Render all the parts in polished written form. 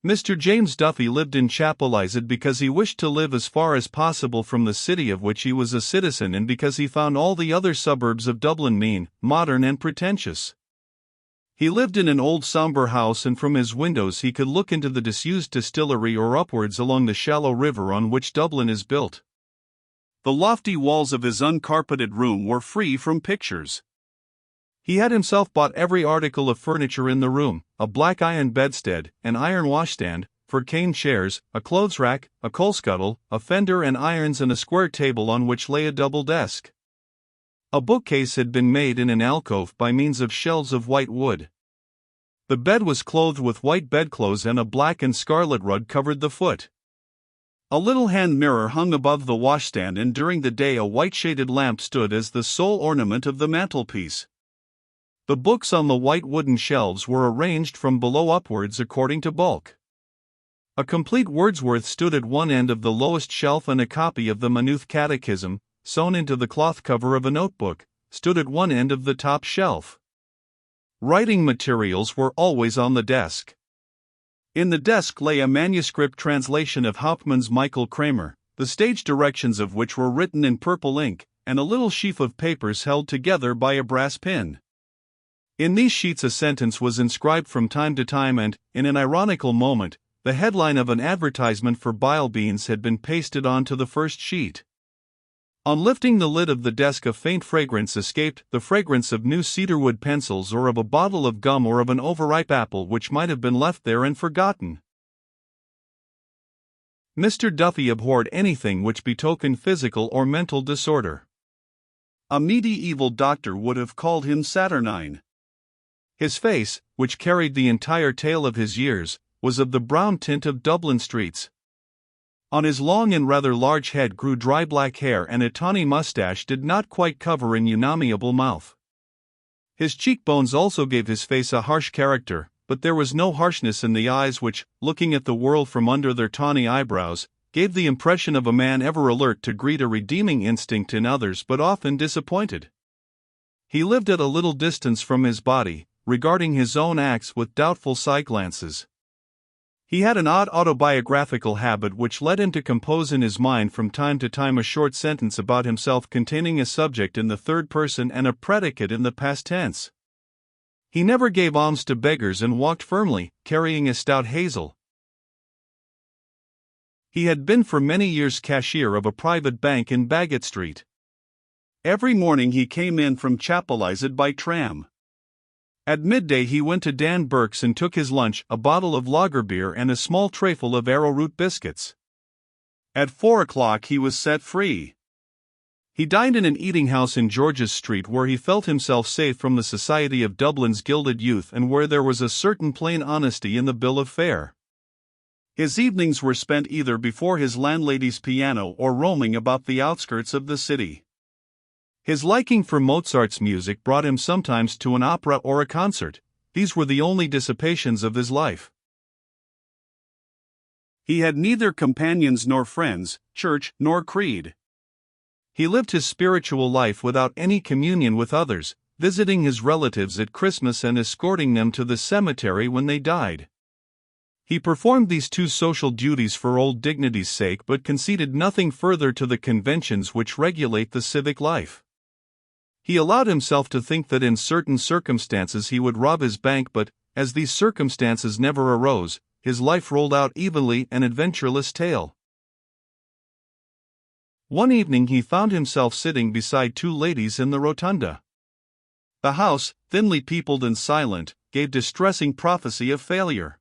Mr. James Duffy lived in Chapelizod because he wished to live as far as possible from the city of which he was a citizen, and because he found all the other suburbs of Dublin mean, modern and pretentious. He lived in an old sombre house, and from his windows he could look into the disused distillery or upwards along the shallow river on which Dublin is built. The lofty walls of his uncarpeted room were free from pictures. He had himself bought every article of furniture in the room: a black iron bedstead, an iron washstand, 4 cane chairs, a clothes rack, a coal scuttle, a fender and irons, and a square table on which lay a double desk. A bookcase had been made in an alcove by means of shelves of white wood. The bed was clothed with white bedclothes, and a black and scarlet rug covered the foot. A little hand mirror hung above the washstand, and during the day a white shaded lamp stood as the sole ornament of the mantelpiece. The books on the white wooden shelves were arranged from below upwards according to bulk. A complete Wordsworth stood at one end of the lowest shelf, and a copy of the Maynooth Catechism, sewn into the cloth cover of a notebook, stood at one end of the top shelf. Writing materials were always on the desk. In the desk lay a manuscript translation of Hauptmann's Michael Kramer, the stage directions of which were written in purple ink, and a little sheaf of papers held together by a brass pin. In these sheets a sentence was inscribed from time to time, and, in an ironical moment, the headline of an advertisement for bile beans had been pasted on to the first sheet. On lifting the lid of the desk a faint fragrance escaped, the fragrance of new cedarwood pencils, or of a bottle of gum, or of an overripe apple which might have been left there and forgotten. Mr. Duffy abhorred anything which betokened physical or mental disorder. A medieval doctor would have called him saturnine. His face, which carried the entire tale of his years, was of the brown tint of Dublin streets. On his long and rather large head grew dry black hair, and a tawny moustache did not quite cover an unamiable mouth. His cheekbones also gave his face a harsh character, but there was no harshness in the eyes which, looking at the world from under their tawny eyebrows, gave the impression of a man ever alert to greet a redeeming instinct in others but often disappointed. He lived at a little distance from his body, regarding his own acts with doubtful side-glances. He had an odd autobiographical habit which led him to compose in his mind from time to time a short sentence about himself containing a subject in the third person and a predicate in the past tense. He never gave alms to beggars and walked firmly, carrying a stout hazel. He had been for many years cashier of a private bank in Baggot Street. Every morning he came in from Chapelizod by tram. At midday he went to Dan Burke's and took his lunch, a bottle of lager beer and a small trayful of arrowroot biscuits. At 4 o'clock he was set free. He dined in an eating-house in George's Street, where he felt himself safe from the society of Dublin's gilded youth, and where there was a certain plain honesty in the bill of fare. His evenings were spent either before his landlady's piano or roaming about the outskirts of the city. His liking for Mozart's music brought him sometimes to an opera or a concert. These were the only dissipations of his life. He had neither companions nor friends, church nor creed. He lived his spiritual life without any communion with others, visiting his relatives at Christmas and escorting them to the cemetery when they died. He performed these two social duties for old dignity's sake, but conceded nothing further to the conventions which regulate the civic life. He allowed himself to think that in certain circumstances he would rob his bank, but, as these circumstances never arose, his life rolled out evenly an adventureless tale. One evening he found himself sitting beside 2 ladies in the rotunda. The house, thinly peopled and silent, gave distressing prophecy of failure.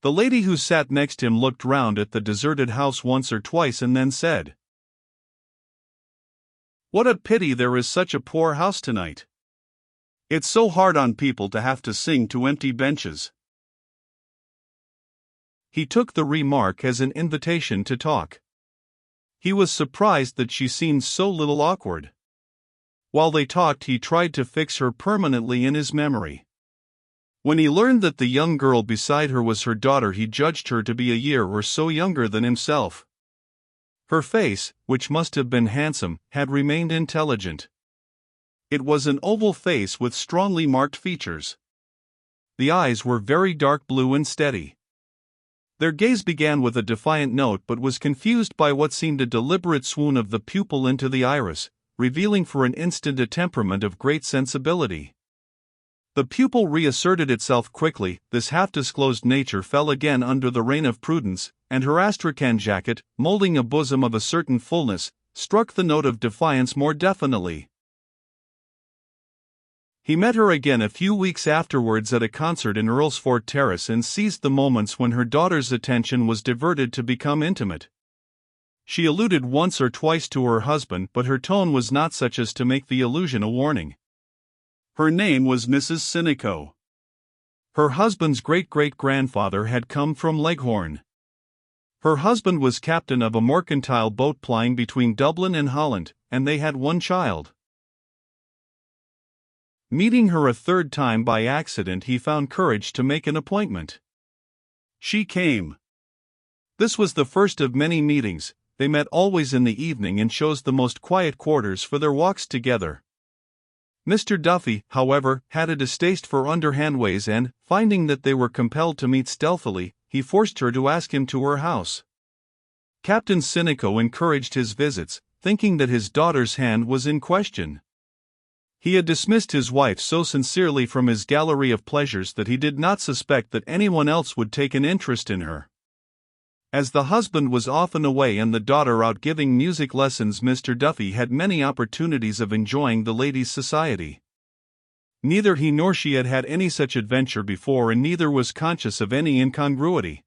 The lady who sat next him looked round at the deserted house once or twice and then said, "What a pity there is such a poor house tonight. It's so hard on people to have to sing to empty benches." He took the remark as an invitation to talk. He was surprised that she seemed so little awkward. While they talked he tried to fix her permanently in his memory. When he learned that the young girl beside her was her daughter, he judged her to be a year or so younger than himself. Her face, which must have been handsome, had remained intelligent. It was an oval face with strongly marked features. The eyes were very dark blue and steady. Their gaze began with a defiant note but was confused by what seemed a deliberate swoon of the pupil into the iris, revealing for an instant a temperament of great sensibility. The pupil reasserted itself quickly, this half-disclosed nature fell again under the reign of prudence, and her astrakhan jacket, molding a bosom of a certain fullness, struck the note of defiance more definitely. He met her again a few weeks afterwards at a concert in Earlsfort Terrace and seized the moments when her daughter's attention was diverted to become intimate. She alluded once or twice to her husband, but her tone was not such as to make the allusion a warning. Her name was Mrs. Sinico. Her husband's great-great-grandfather had come from Leghorn. Her husband was captain of a mercantile boat plying between Dublin and Holland, and they had one child. Meeting her a third time by accident, he found courage to make an appointment. She came. This was the first of many meetings. They met always in the evening and chose the most quiet quarters for their walks together. Mr. Duffy, however, had a distaste for underhand ways and, finding that they were compelled to meet stealthily, he forced her to ask him to her house. Captain Sinico encouraged his visits, thinking that his daughter's hand was in question. He had dismissed his wife so sincerely from his gallery of pleasures that he did not suspect that anyone else would take an interest in her. As the husband was often away and the daughter out giving music lessons, Mr. Duffy had many opportunities of enjoying the lady's society. Neither he nor she had had any such adventure before, and neither was conscious of any incongruity.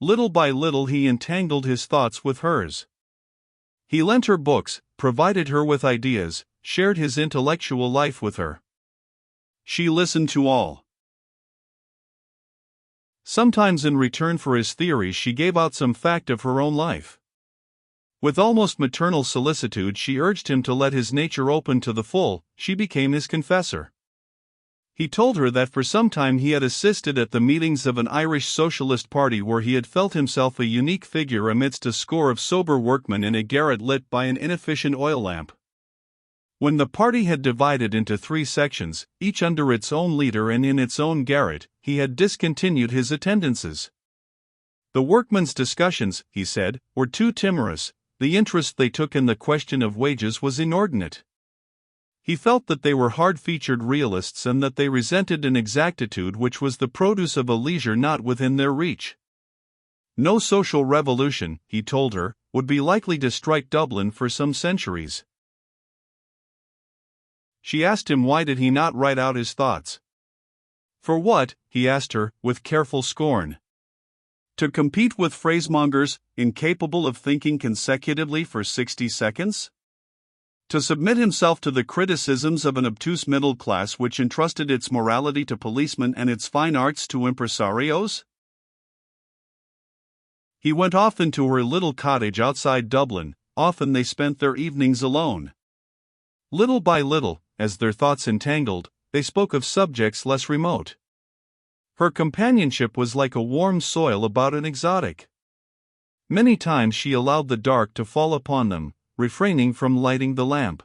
Little by little he entangled his thoughts with hers. He lent her books, provided her with ideas, shared his intellectual life with her. She listened to all. Sometimes in return for his theories she gave out some fact of her own life. With almost maternal solicitude she urged him to let his nature open to the full. She became his confessor. He told her that for some time he had assisted at the meetings of an Irish socialist party where he had felt himself a unique figure amidst a score of sober workmen in a garret lit by an inefficient oil lamp. When the party had divided into 3 sections, each under its own leader and in its own garret, he had discontinued his attendances. The workmen's discussions, he said, were too timorous. The interest they took in the question of wages was inordinate. He felt that they were hard-featured realists and that they resented an exactitude which was the produce of a leisure not within their reach. No social revolution, he told her, would be likely to strike Dublin for some centuries. She asked him why did he not write out his thoughts. For what, he asked her, with careful scorn. To compete with phrasemongers, incapable of thinking consecutively for 60 seconds? To submit himself to the criticisms of an obtuse middle class which entrusted its morality to policemen and its fine arts to impresarios? He went often to her little cottage outside Dublin. Often they spent their evenings alone. Little by little, as their thoughts entangled, they spoke of subjects less remote. Her companionship was like a warm soil about an exotic. Many times she allowed the dark to fall upon them, refraining from lighting the lamp.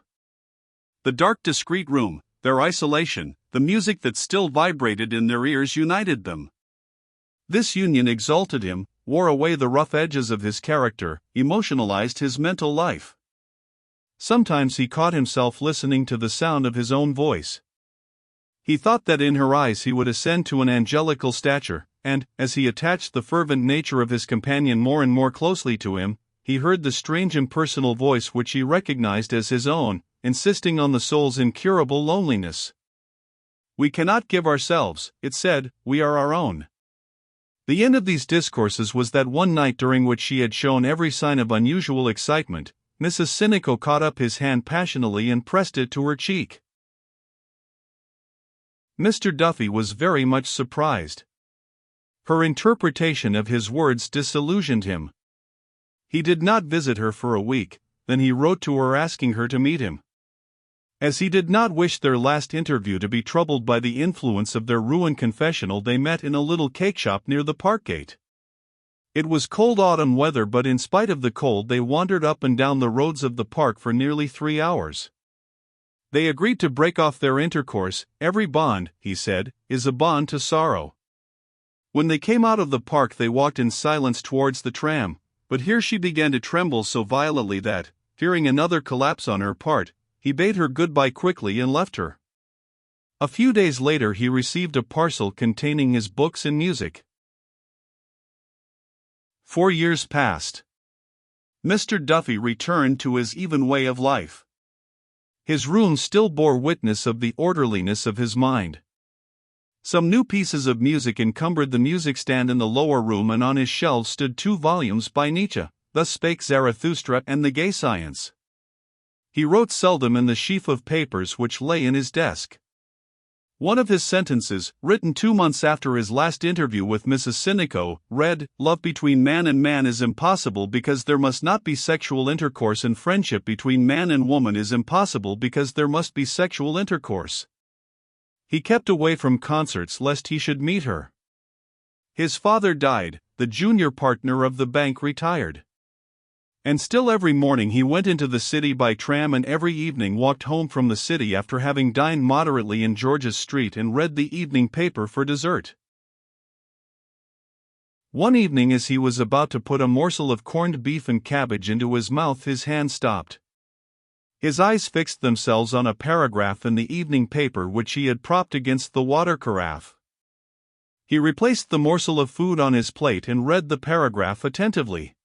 The dark, discreet room, their isolation, the music that still vibrated in their ears united them. This union exalted him, wore away the rough edges of his character, emotionalized his mental life. Sometimes he caught himself listening to the sound of his own voice. He thought that in her eyes he would ascend to an angelical stature, and, as he attached the fervent nature of his companion more and more closely to him, he heard the strange impersonal voice which he recognized as his own, insisting on the soul's incurable loneliness. "We cannot give ourselves," it said, "we are our own." The end of these discourses was that one night during which she had shown every sign of unusual excitement, Mrs. Sinico caught up his hand passionately and pressed it to her cheek. Mr. Duffy was very much surprised. Her interpretation of his words disillusioned him. He did not visit her for a week, then he wrote to her asking her to meet him. As he did not wish their last interview to be troubled by the influence of their ruined confessional, they met in a little cake shop near the park gate. It was cold autumn weather, but in spite of the cold they wandered up and down the roads of the park for nearly 3 hours. They agreed to break off their intercourse. "Every bond," he said, "is a bond to sorrow." When they came out of the park, they walked in silence towards the tram, but here she began to tremble so violently that, fearing another collapse on her part, he bade her goodbye quickly and left her. A few days later he received a parcel containing his books and music. 4 years passed. Mr. Duffy returned to his even way of life. His room still bore witness of the orderliness of his mind. Some new pieces of music encumbered the music stand in the lower room, and on his shelves stood 2 volumes by Nietzsche, Thus Spake Zarathustra and The Gay Science. He wrote seldom in the sheaf of papers which lay in his desk. One of his sentences, written 2 months after his last interview with Mrs. Sinico, read, "Love between man and man is impossible because there must not be sexual intercourse, and friendship between man and woman is impossible because there must be sexual intercourse." He kept away from concerts lest he should meet her. His father died, the junior partner of the bank retired. And still every morning he went into the city by tram, and every evening walked home from the city after having dined moderately in George's Street and read the evening paper for dessert. One evening, as he was about to put a morsel of corned beef and cabbage into his mouth, his hand stopped. His eyes fixed themselves on a paragraph in the evening paper which he had propped against the water carafe. He replaced the morsel of food on his plate and read the paragraph attentively.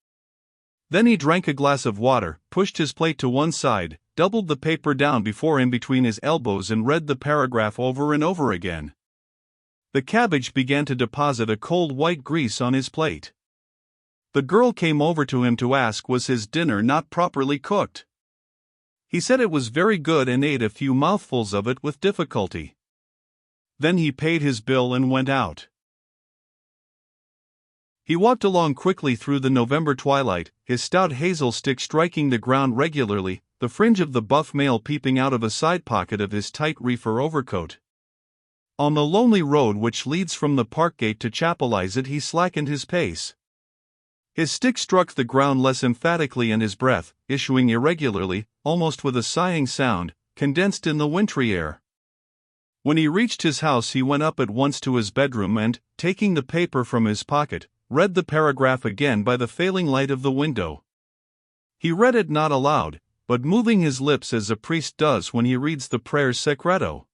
Then he drank a glass of water, pushed his plate to one side, doubled the paper down before him between his elbows, and read the paragraph over and over again. The cabbage began to deposit a cold white grease on his plate. The girl came over to him to ask was his dinner not properly cooked. He said it was very good and ate a few mouthfuls of it with difficulty. Then he paid his bill and went out. He walked along quickly through the November twilight, his stout hazel stick striking the ground regularly, the fringe of the buff mail peeping out of a side pocket of his tight reefer overcoat. On the lonely road which leads from the park gate to Chapelizod he slackened his pace. His stick struck the ground less emphatically, and his breath, issuing irregularly, almost with a sighing sound, condensed in the wintry air. When he reached his house he went up at once to his bedroom and, taking the paper from his pocket, read the paragraph again by the failing light of the window. He read it not aloud, but moving his lips as a priest does when he reads the prayer secreto.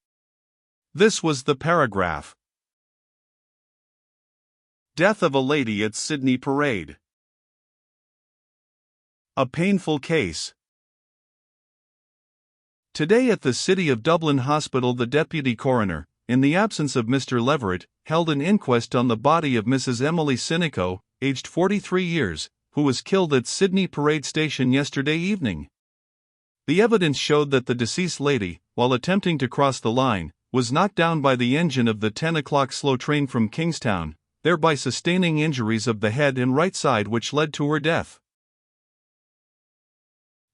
This was the paragraph. Death of a lady at Sydney Parade. A painful case. Today at the City of Dublin Hospital the Deputy Coroner, in the absence of Mr. Leverett, held an inquest on the body of Mrs. Emily Sinico, aged 43 years, who was killed at Sydney Parade Station yesterday evening. The evidence showed that the deceased lady, while attempting to cross the line, was knocked down by the engine of the 10 o'clock slow train from Kingstown, thereby sustaining injuries of the head and right side which led to her death.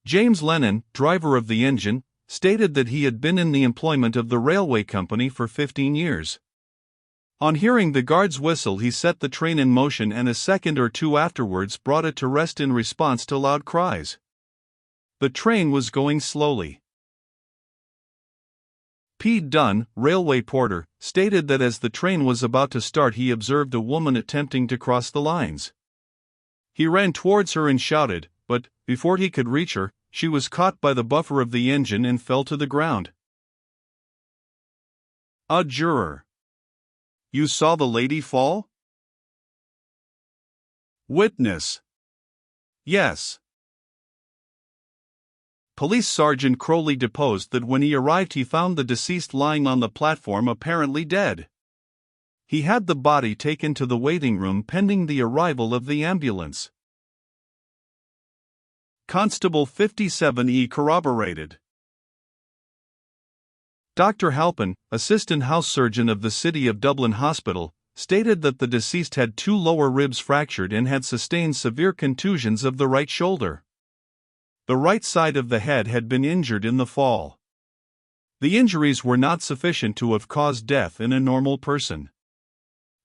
James Lennon, driver of the engine, stated that he had been in the employment of the railway company for 15 years. On hearing the guard's whistle he set the train in motion, and a second or two afterwards brought it to rest in response to loud cries. The train was going slowly. P. Dunn, railway porter, stated that as the train was about to start he observed a woman attempting to cross the lines. He ran towards her and shouted, but, before he could reach her, she was caught by the buffer of the engine and fell to the ground. A juror. You saw the lady fall? Witness. Yes. Police Sergeant Crowley deposed that when he arrived he found the deceased lying on the platform apparently dead. He had the body taken to the waiting room pending the arrival of the ambulance. Constable 57E corroborated. Dr. Halpin, assistant house surgeon of the City of Dublin Hospital, stated that the deceased had 2 lower ribs fractured and had sustained severe contusions of the right shoulder. The right side of the head had been injured in the fall. The injuries were not sufficient to have caused death in a normal person.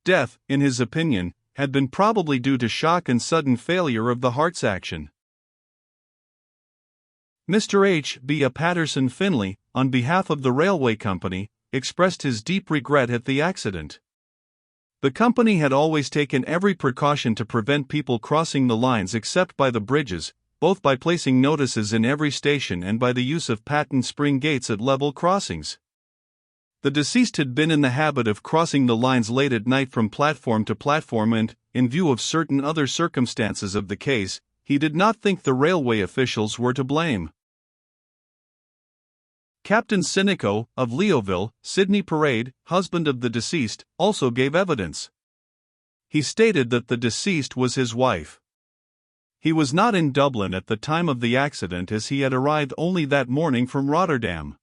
Death, in his opinion, had been probably due to shock and sudden failure of the heart's action. Mr. H. B. Patterson Finlay, on behalf of the railway company, expressed his deep regret at the accident. The company had always taken every precaution to prevent people crossing the lines except by the bridges, both by placing notices in every station and by the use of patent spring gates at level crossings. The deceased had been in the habit of crossing the lines late at night from platform to platform and, in view of certain other circumstances of the case, he did not think the railway officials were to blame. Captain Sinico, of Leoville, Sydney Parade, husband of the deceased, also gave evidence. He stated that the deceased was his wife. He was not in Dublin at the time of the accident as he had arrived only that morning from Rotterdam.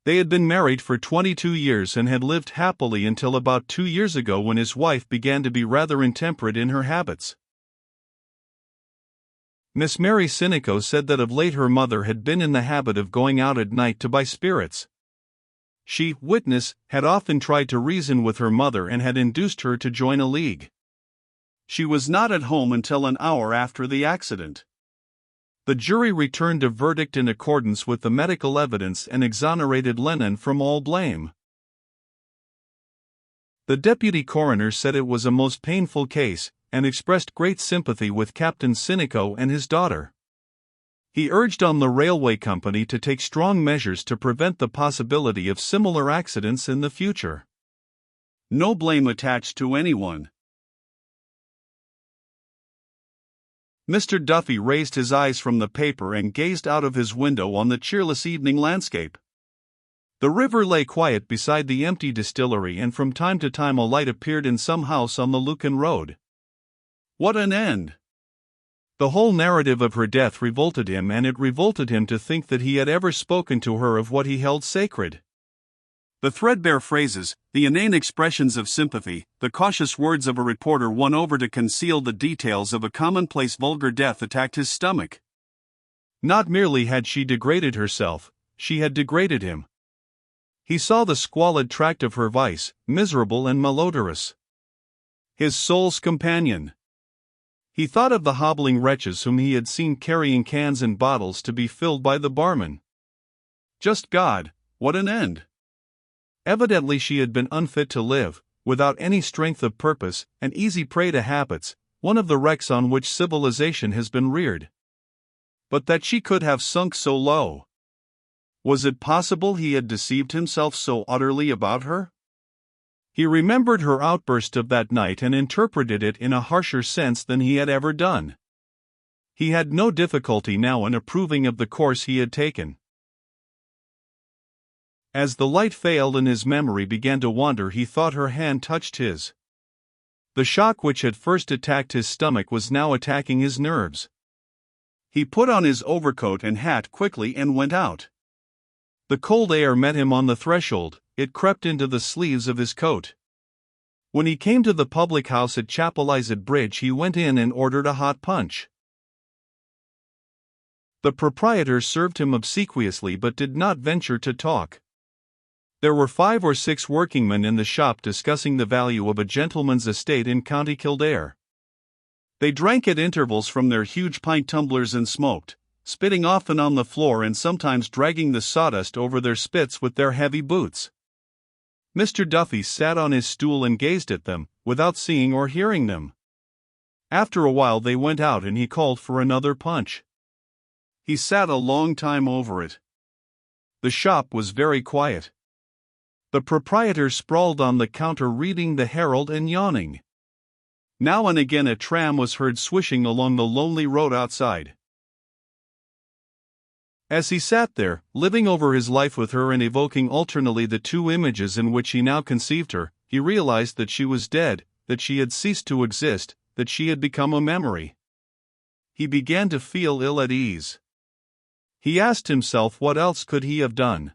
They had been married for 22 years and had lived happily until about 2 years ago when his wife began to be rather intemperate in her habits. Miss Mary Sinico said that of late her mother had been in the habit of going out at night to buy spirits. She, witness, had often tried to reason with her mother and had induced her to join a league. She was not at home until an hour after the accident. The jury returned a verdict in accordance with the medical evidence and exonerated Lennon from all blame. The deputy coroner said it was a most painful case, and expressed great sympathy with Captain Sinico and his daughter. He urged on the railway company to take strong measures to prevent the possibility of similar accidents in the future. No blame attached to anyone. Mr. Duffy raised his eyes from the paper and gazed out of his window on the cheerless evening landscape. The river lay quiet beside the empty distillery, and from time to time a light appeared in some house on the Lucan road. What an end! The whole narrative of her death revolted him, and it revolted him to think that he had ever spoken to her of what he held sacred. The threadbare phrases, the inane expressions of sympathy, the cautious words of a reporter won over to conceal the details of a commonplace vulgar death attacked his stomach. Not merely had she degraded herself, she had degraded him. He saw the squalid tract of her vice, miserable and malodorous. His soul's companion. He thought of the hobbling wretches whom he had seen carrying cans and bottles to be filled by the barman. Just God, what an end! Evidently she had been unfit to live, without any strength of purpose, an easy prey to habits, one of the wrecks on which civilization has been reared. But that she could have sunk so low! Was it possible he had deceived himself so utterly about her? He remembered her outburst of that night and interpreted it in a harsher sense than he had ever done. He had no difficulty now in approving of the course he had taken. As the light failed and his memory began to wander, he thought her hand touched his. The shock which had first attacked his stomach was now attacking his nerves. He put on his overcoat and hat quickly and went out. The cold air met him on the threshold, it crept into the sleeves of his coat. When he came to the public house at Chapelizod Bridge, he went in and ordered a hot punch. The proprietor served him obsequiously but did not venture to talk. There were 5 or 6 workingmen in the shop discussing the value of a gentleman's estate in County Kildare. They drank at intervals from their huge pint tumblers and smoked, spitting often on the floor and sometimes dragging the sawdust over their spits with their heavy boots. Mr. Duffy sat on his stool and gazed at them, without seeing or hearing them. After a while they went out and he called for another punch. He sat a long time over it. The shop was very quiet. The proprietor sprawled on the counter reading the Herald and yawning. Now and again a tram was heard swishing along the lonely road outside. As he sat there, living over his life with her and evoking alternately the 2 images in which he now conceived her, he realized that she was dead, that she had ceased to exist, that she had become a memory. He began to feel ill at ease. He asked himself what else could he have done.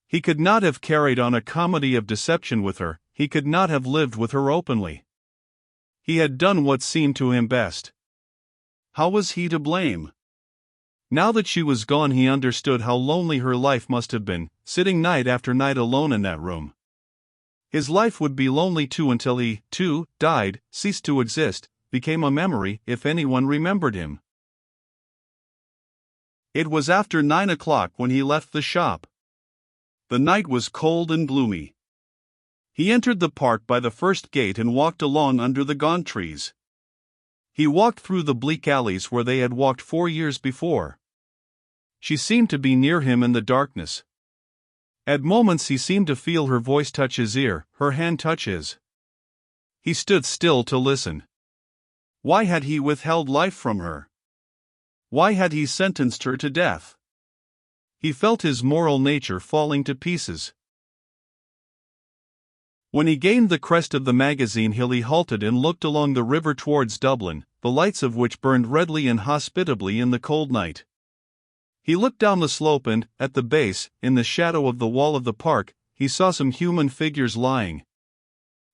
He could not have carried on a comedy of deception with her, he could not have lived with her openly. He had done what seemed to him best. How was he to blame? Now that she was gone, he understood how lonely her life must have been, sitting night after night alone in that room. His life would be lonely too until he, too, died, ceased to exist, became a memory, if anyone remembered him. It was after 9 o'clock when he left the shop. The night was cold and gloomy. He entered the park by the first gate and walked along under the gaunt trees. He walked through the bleak alleys where they had walked 4 years before. She seemed to be near him in the darkness. At moments he seemed to feel her voice touch his ear, her hand touch his. He stood still to listen. Why had he withheld life from her? Why had he sentenced her to death? He felt his moral nature falling to pieces. When he gained the crest of the magazine hill, he halted and looked along the river towards Dublin, the lights of which burned redly and hospitably in the cold night. He looked down the slope and, at the base, in the shadow of the wall of the park, he saw some human figures lying.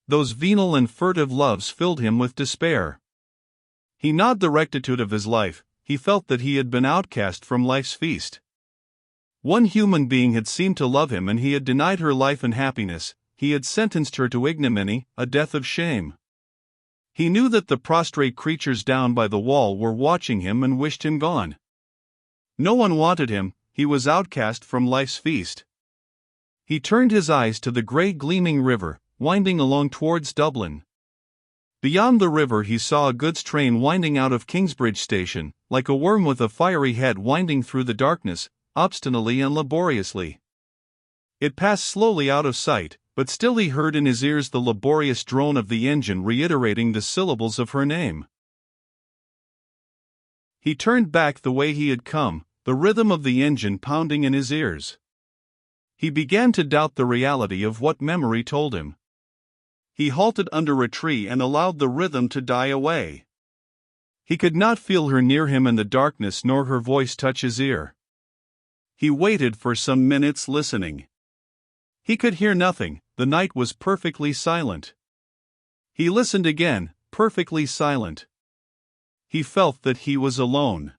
Those venal and furtive loves filled him with despair. He gnawed the rectitude of his life. He felt that he had been outcast from life's feast. One human being had seemed to love him, and he had denied her life and happiness. He had sentenced her to ignominy, a death of shame. He knew that the prostrate creatures down by the wall were watching him and wished him gone. No one wanted him. He was outcast from life's feast. He turned his eyes to the grey gleaming river, winding along towards Dublin. Beyond the river he saw a goods train winding out of Kingsbridge station, like a worm with a fiery head winding through the darkness, obstinately and laboriously. It passed slowly out of sight, but still he heard in his ears the laborious drone of the engine reiterating the syllables of her name. He turned back the way he had come, the rhythm of the engine pounding in his ears. He began to doubt the reality of what memory told him. He halted under a tree and allowed the rhythm to die away. He could not feel her near him in the darkness nor her voice touch his ear. He waited for some minutes listening. He could hear nothing. The night was perfectly silent. He listened again, perfectly silent. He felt that he was alone.